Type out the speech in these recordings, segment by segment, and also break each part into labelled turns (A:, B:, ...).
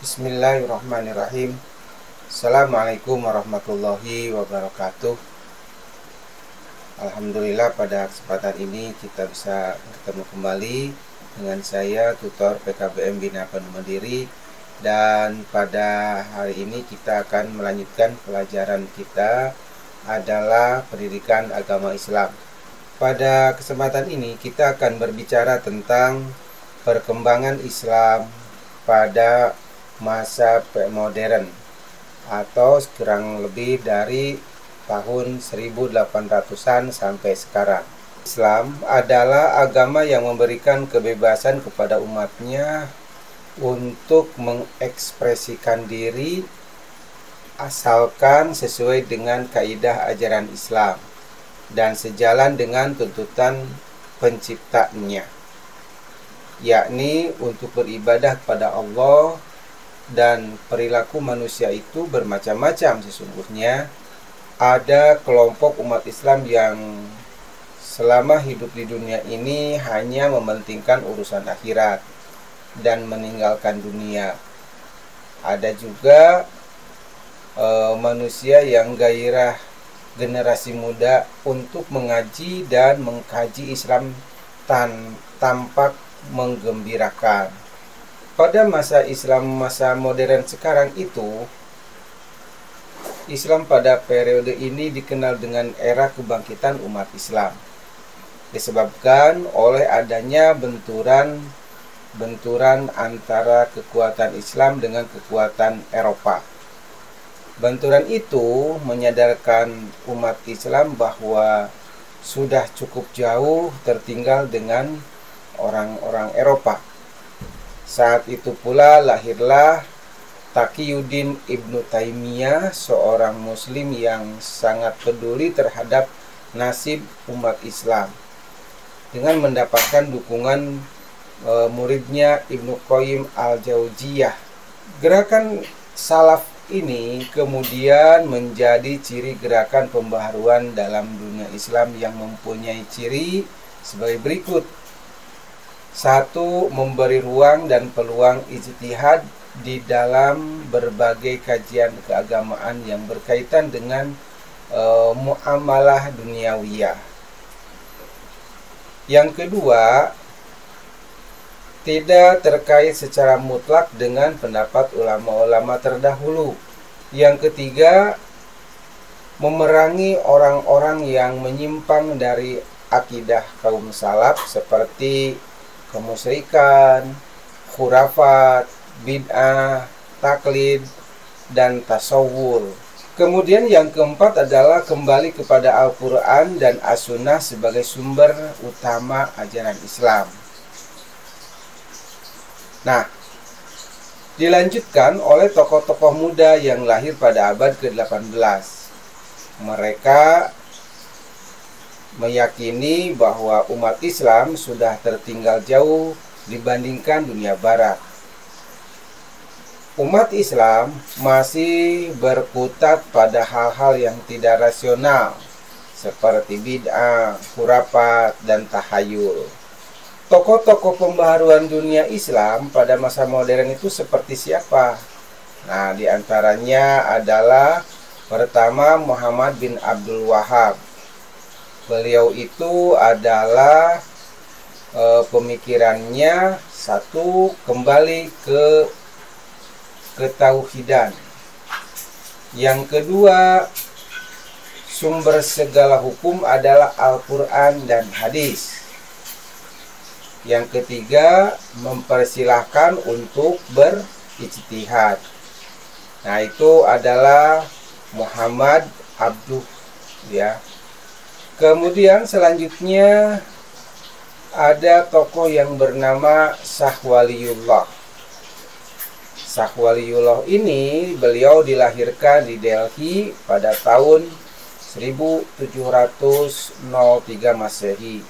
A: Bismillahirrahmanirrahim. Assalamualaikum warahmatullahi wabarakatuh. Alhamdulillah pada kesempatan ini kita bisa ketemu kembali dengan saya tutor PKBM Bina Penuh Mandiri. Dan pada hari ini kita akan melanjutkan pelajaran kita adalah pendidikan agama Islam. Pada kesempatan ini kita akan berbicara tentang perkembangan Islam pada masa modern atau kurang lebih dari tahun 1800-an sampai sekarang. Islam adalah agama yang memberikan kebebasan kepada umatnya untuk mengekspresikan diri asalkan sesuai dengan kaidah ajaran Islam dan sejalan dengan tuntutan penciptanya, yakni untuk beribadah kepada Allah. Dan perilaku manusia itu bermacam-macam. Sesungguhnya ada kelompok umat Islam yang selama hidup di dunia ini hanya mementingkan urusan akhirat dan meninggalkan dunia. Ada juga manusia yang gairah generasi muda untuk mengaji dan mengkaji Islam tampak menggembirakan. Pada masa Islam, masa modern sekarang itu, Islam pada periode ini dikenal dengan era kebangkitan umat Islam, disebabkan oleh adanya benturan antara kekuatan Islam dengan kekuatan Eropa. Benturan itu menyadarkan umat Islam bahwa sudah cukup jauh tertinggal dengan orang-orang Eropa. Saat itu pula lahirlah Taqiyuddin Ibnu Taimiyah, seorang muslim yang sangat peduli terhadap nasib umat Islam, dengan mendapatkan dukungan muridnya Ibnu Qayyim al-Jauziyah. Gerakan salaf ini kemudian menjadi ciri gerakan pembaharuan dalam dunia Islam yang mempunyai ciri sebagai berikut. 1. Memberi ruang dan peluang ijtihad di dalam berbagai kajian keagamaan yang berkaitan dengan muamalah duniawiyah. Yang kedua, tidak terkait secara mutlak dengan pendapat ulama-ulama terdahulu. Yang ketiga, memerangi orang-orang yang menyimpang dari akidah kaum salaf seperti kemusyrikan, khurafat, bid'ah, taklid, dan tasawwur. Kemudian yang keempat adalah kembali kepada Al-Quran dan As-Sunnah sebagai sumber utama ajaran Islam. Nah, dilanjutkan oleh tokoh-tokoh muda yang lahir pada abad ke-18. Mereka meyakini bahwa umat Islam sudah tertinggal jauh dibandingkan dunia barat. Umat Islam masih berkutat pada hal-hal yang tidak rasional seperti bid'ah, khurafat, dan tahayul. Tokoh-tokoh pembaharuan dunia Islam pada masa modern itu seperti siapa? Nah, diantaranya adalah pertama Muhammad bin Abdul Wahab. Beliau itu adalah pemikirannya kembali ke ketauhidan. Yang kedua, sumber segala hukum adalah Al-Quran dan hadis. Yang ketiga, mempersilahkan untuk berijtihad. Nah, itu adalah Muhammad Abduh, ya. Kemudian selanjutnya ada tokoh yang bernama Shahwaliyullah. Shahwaliyullah ini beliau dilahirkan di Delhi pada tahun 1703 Masehi.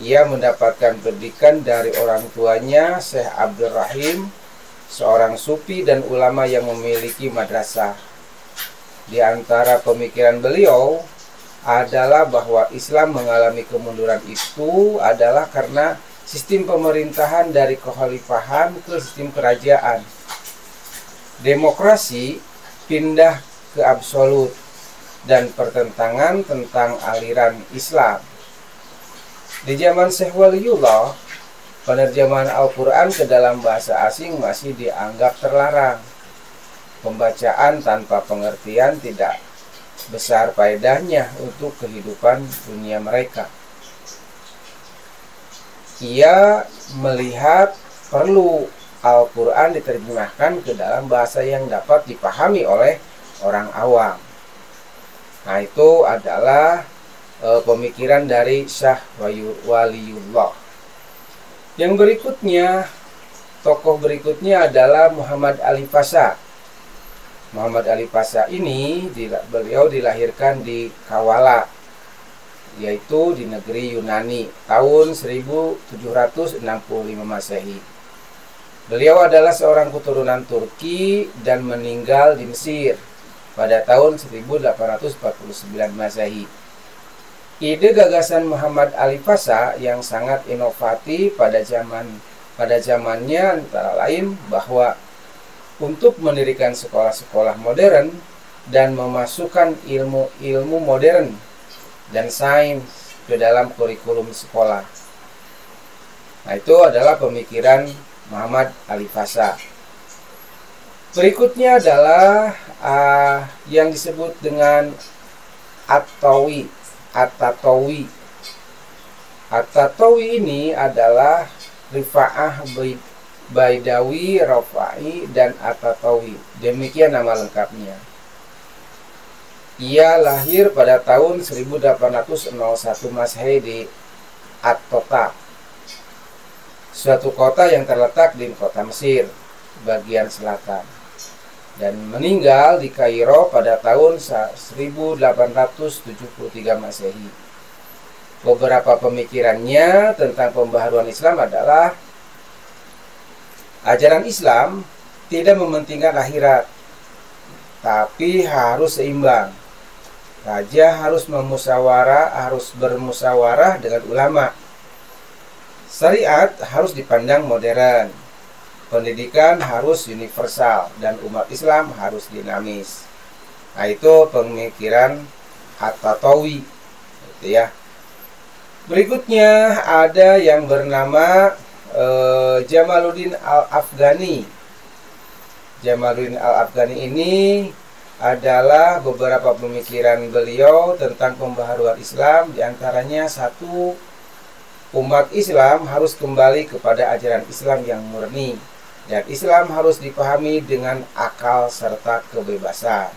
A: Ia mendapatkan pendidikan dari orang tuanya Syekh Abdul Rahim, seorang sufi dan ulama yang memiliki madrasah. Di antara pemikiran beliau adalah bahwa Islam mengalami kemunduran itu adalah karena sistem pemerintahan dari kekhalifahan ke sistem kerajaan demokrasi pindah ke absolut, dan pertentangan tentang aliran Islam. Di zaman Syekh Waliullah, penerjemahan Al-Quran ke dalam bahasa asing masih dianggap terlarang. Pembacaan tanpa pengertian tidak besar faedahnya untuk kehidupan dunia mereka. Ia melihat perlu Al-Quran diterjemahkan ke dalam bahasa yang dapat dipahami oleh orang awam. Nah, itu adalah pemikiran dari Syekh Waliullah. Yang berikutnya, tokoh berikutnya adalah Muhammad Ali Pasha. Muhammad Ali Pasha ini beliau dilahirkan di Kawala, yaitu di negeri Yunani, tahun 1765 Masehi. Beliau adalah seorang keturunan Turki dan meninggal di Mesir pada tahun 1849 Masehi. Ide gagasan Muhammad Ali Pasha yang sangat inovatif pada zamannya antara lain bahwa untuk mendirikan sekolah-sekolah modern dan memasukkan ilmu-ilmu modern dan sains ke dalam kurikulum sekolah. Nah, itu adalah pemikiran Muhammad Ali Pasha. Berikutnya adalah yang disebut dengan At-Tawi. At-Tawi ini adalah Rifa'ah Baidawi, Rafai, dan At-Tawi. Demikian nama lengkapnya. Ia lahir pada tahun 1801 Masehi di At-Tota, suatu kota yang terletak di kota Mesir bagian selatan, dan meninggal di Kairo pada tahun 1873 Masehi. Beberapa pemikirannya tentang pembaharuan Islam adalah ajaran Islam tidak mementingkan akhirat, tapi harus seimbang. Raja harus bermusyawarah dengan ulama. Syariat harus dipandang modern. Pendidikan harus universal dan umat Islam harus dinamis. Nah, itu pemikiran At-Tawi, gitu ya. Berikutnya ada yang bernama Jamaluddin Al-Afghani. Jamaluddin Al-Afghani ini adalah beberapa pemikiran beliau tentang pembaharuan Islam, diantaranya satu, umat Islam harus kembali kepada ajaran Islam yang murni, dan Islam harus dipahami dengan akal serta kebebasan.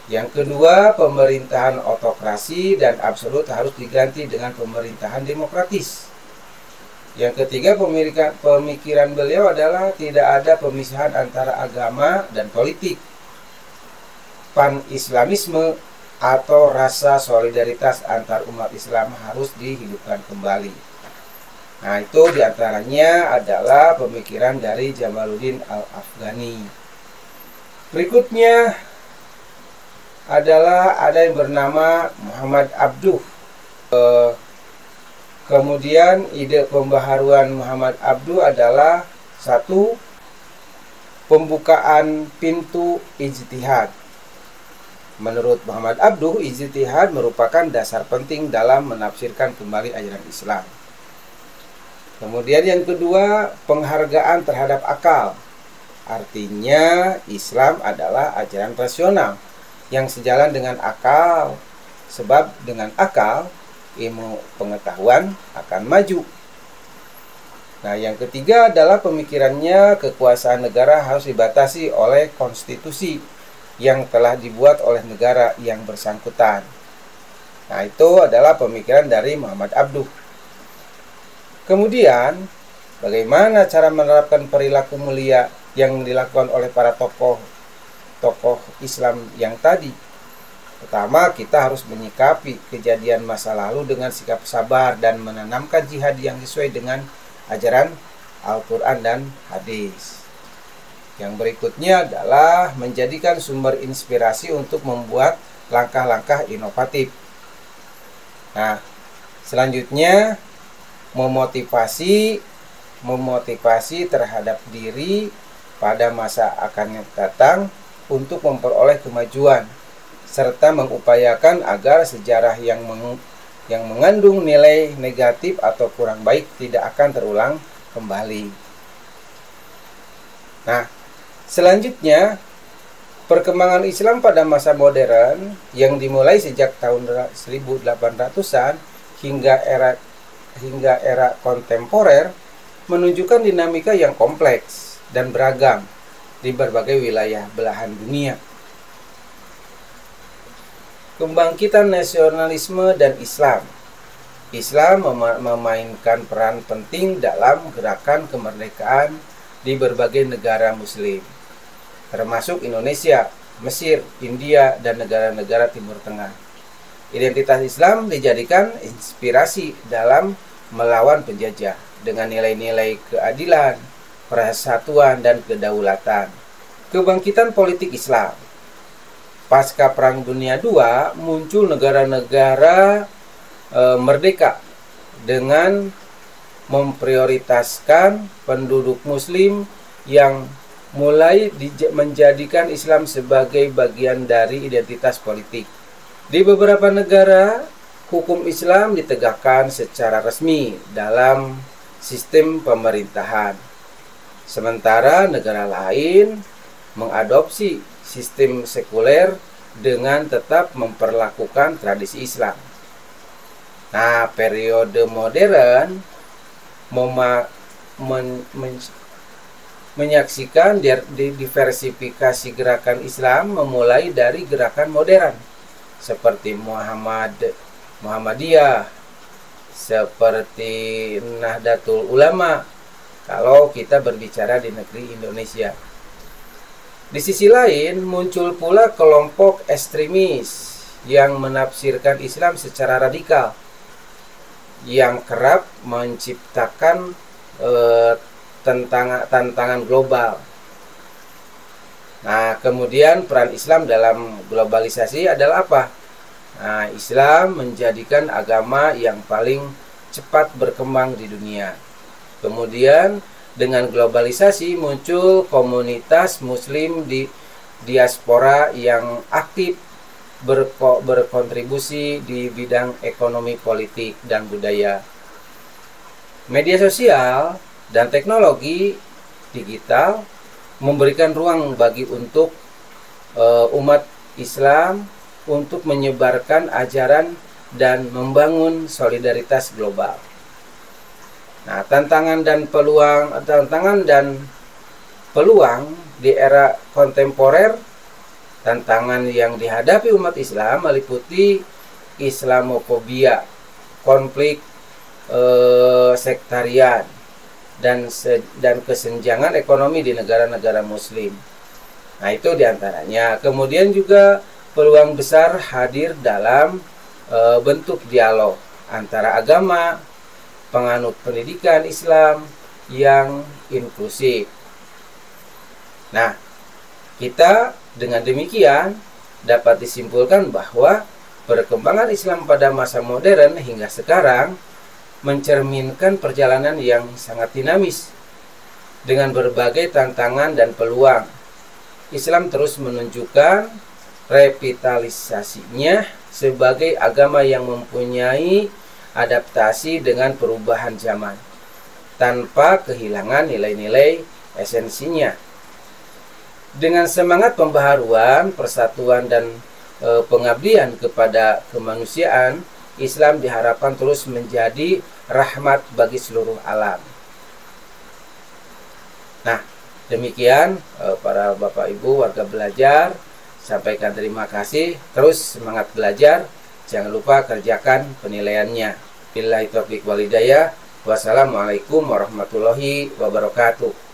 A: Yang kedua, pemerintahan otokrasi dan absolut harus diganti dengan pemerintahan demokratis. Yang ketiga, pemikiran beliau adalah tidak ada pemisahan antara agama dan politik. Pan-Islamisme atau rasa solidaritas antar umat Islam harus dihidupkan kembali. Nah, itu diantaranya adalah pemikiran dari Jamaluddin Al-Afghani. Berikutnya adalah ada yang bernama Muhammad Abduh. Kemudian ide pembaharuan Muhammad Abduh adalah satu, pembukaan pintu ijtihad. Menurut Muhammad Abduh, ijtihad merupakan dasar penting dalam menafsirkan kembali ajaran Islam. Kemudian yang kedua, penghargaan terhadap akal. Artinya Islam adalah ajaran rasional yang sejalan dengan akal. Sebab dengan akal, ilmu pengetahuan akan maju. Nah, yang ketiga adalah pemikirannya kekuasaan negara harus dibatasi oleh konstitusi yang telah dibuat oleh negara yang bersangkutan. Nah, itu adalah pemikiran dari Muhammad Abduh. Kemudian, bagaimana cara menerapkan perilaku mulia yang dilakukan oleh para tokoh Islam yang tadi? Pertama, kita harus menyikapi kejadian masa lalu dengan sikap sabar dan menanamkan jihad yang sesuai dengan ajaran Al-Quran dan hadis. Yang berikutnya adalah menjadikan sumber inspirasi untuk membuat langkah-langkah inovatif. Nah, selanjutnya memotivasi terhadap diri pada masa akan datang untuk memperoleh kemajuan serta mengupayakan agar sejarah yang mengandung nilai negatif atau kurang baik tidak akan terulang kembali. Nah, selanjutnya perkembangan Islam pada masa modern yang dimulai sejak tahun 1800-an hingga era kontemporer menunjukkan dinamika yang kompleks dan beragam di berbagai wilayah belahan dunia. Kebangkitan nasionalisme dan Islam. Islam memainkan peran penting dalam gerakan kemerdekaan di berbagai negara muslim, termasuk Indonesia, Mesir, India, dan negara-negara Timur Tengah. Identitas Islam dijadikan inspirasi dalam melawan penjajah dengan nilai-nilai keadilan, persatuan, dan kedaulatan. Kebangkitan politik Islam. Pasca Perang Dunia II, muncul negara-negara merdeka dengan memprioritaskan penduduk muslim yang mulai menjadikan Islam sebagai bagian dari identitas politik. Di beberapa negara, hukum Islam ditegakkan secara resmi dalam sistem pemerintahan. Sementara negara lain mengadopsi sistem sekuler dengan tetap memperlakukan tradisi Islam. Nah, periode modern menyaksikan diversifikasi gerakan Islam memulai dari gerakan modern seperti Muhammadiyah, seperti Nahdlatul Ulama kalau kita berbicara di negeri Indonesia. Di sisi lain, muncul pula kelompok ekstremis yang menafsirkan Islam secara radikal, yang kerap menciptakan tantangan global. Nah, kemudian peran Islam dalam globalisasi adalah apa? Nah, Islam menjadikan agama yang paling cepat berkembang di dunia. Kemudian dengan globalisasi muncul komunitas muslim di diaspora yang aktif berkontribusi di bidang ekonomi, politik, dan budaya. Media sosial dan teknologi digital memberikan ruang bagi umat Islam untuk menyebarkan ajaran dan membangun solidaritas global. Nah, tantangan dan peluang di era kontemporer. Tantangan yang dihadapi umat Islam meliputi Islamofobia, konflik sektarian, dan kesenjangan ekonomi di negara-negara Muslim. Nah, itu diantaranya. Kemudian juga peluang besar hadir dalam bentuk dialog antara agama, penganut pendidikan Islam yang inklusif. Nah, kita dengan demikian dapat disimpulkan bahwa perkembangan Islam pada masa modern hingga sekarang mencerminkan perjalanan yang sangat dinamis dengan berbagai tantangan dan peluang. Islam terus menunjukkan revitalisasinya sebagai agama yang mempunyai adaptasi dengan perubahan zaman tanpa kehilangan nilai-nilai esensinya. Dengan semangat pembaharuan, persatuan, dan pengabdian kepada kemanusiaan, Islam diharapkan terus menjadi rahmat bagi seluruh alam. Nah, demikian para Bapak Ibu warga belajar, sampaikan terima kasih. Terus semangat belajar, jangan lupa kerjakan penilaiannya. Billahi taufiq wal hidayah. Wassalamualaikum warahmatullahi wabarakatuh.